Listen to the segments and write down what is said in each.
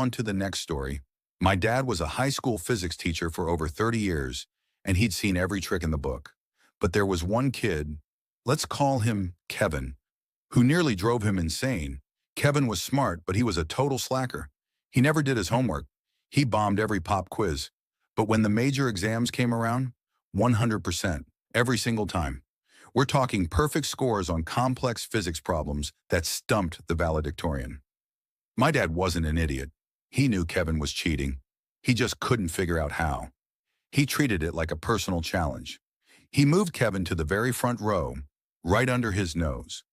On to the next story. My dad was a high school physics teacher for over 30 years, and he'd seen every trick in the book. But there was one kid, let's call him Kevin, who nearly drove him insane. Kevin was smart, but he was a total slacker. He never did his homework. He bombed every pop quiz. But when the major exams came around, 100%, every single time. We're talking perfect scores on complex physics problems that stumped the valedictorian. My dad wasn't an idiot. He knew Kevin was cheating. He just couldn't figure out how. He treated it like a personal challenge. He moved Kevin to the very front row, right under his nose.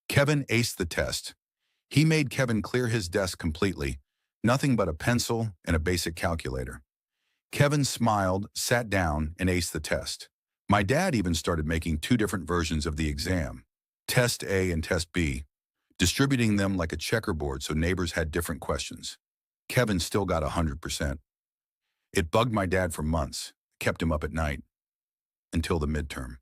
Kevin aced the test. He made Kevin clear his desk completely, nothing but a pencil and a basic calculator. Kevin smiled, sat down, and aced the test. My dad even started making two different versions of the exam, Test A and Test B, distributing them like a checkerboard so neighbors had different questions. Kevin still got 100%. It bugged my dad for months, kept him up at night, until the midterm.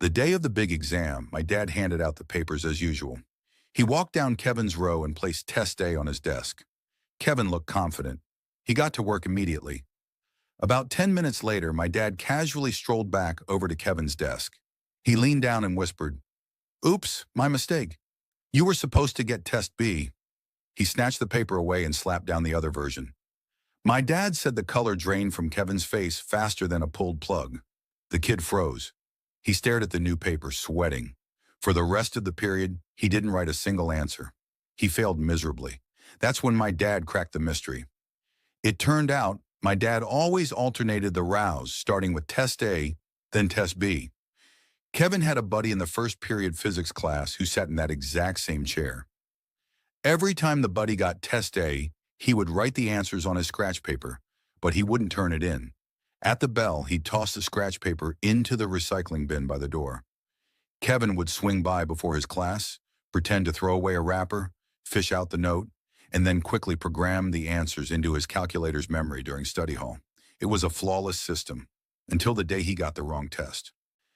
The day of the big exam, my dad handed out the papers as usual. He walked down Kevin's row and placed Test A on his desk. Kevin looked confident. He got to work immediately. About 10 minutes later, my dad casually strolled back over to Kevin's desk. He leaned down and whispered, "Oops, my mistake. You were supposed to get Test B." He snatched the paper away and slapped down the other version. My dad said the color drained from Kevin's face faster than a pulled plug. The kid froze. He stared at the new paper, sweating. For the rest of the period, he didn't write a single answer. He failed miserably. That's when my dad cracked the mystery. It turned out my dad always alternated the rows, starting with Test A, then Test B. Kevin had a buddy in the first period physics class who sat in that exact same chair. Every time the buddy got Test A, he would write the answers on his scratch paper, but he wouldn't turn it in. At the bell, he'd toss the scratch paper into the recycling bin by the door. Kevin would swing by before his class, pretend to throw away a wrapper, fish out the note, and then quickly program the answers into his calculator's memory during study hall. It was a flawless system, until the day he got the wrong test.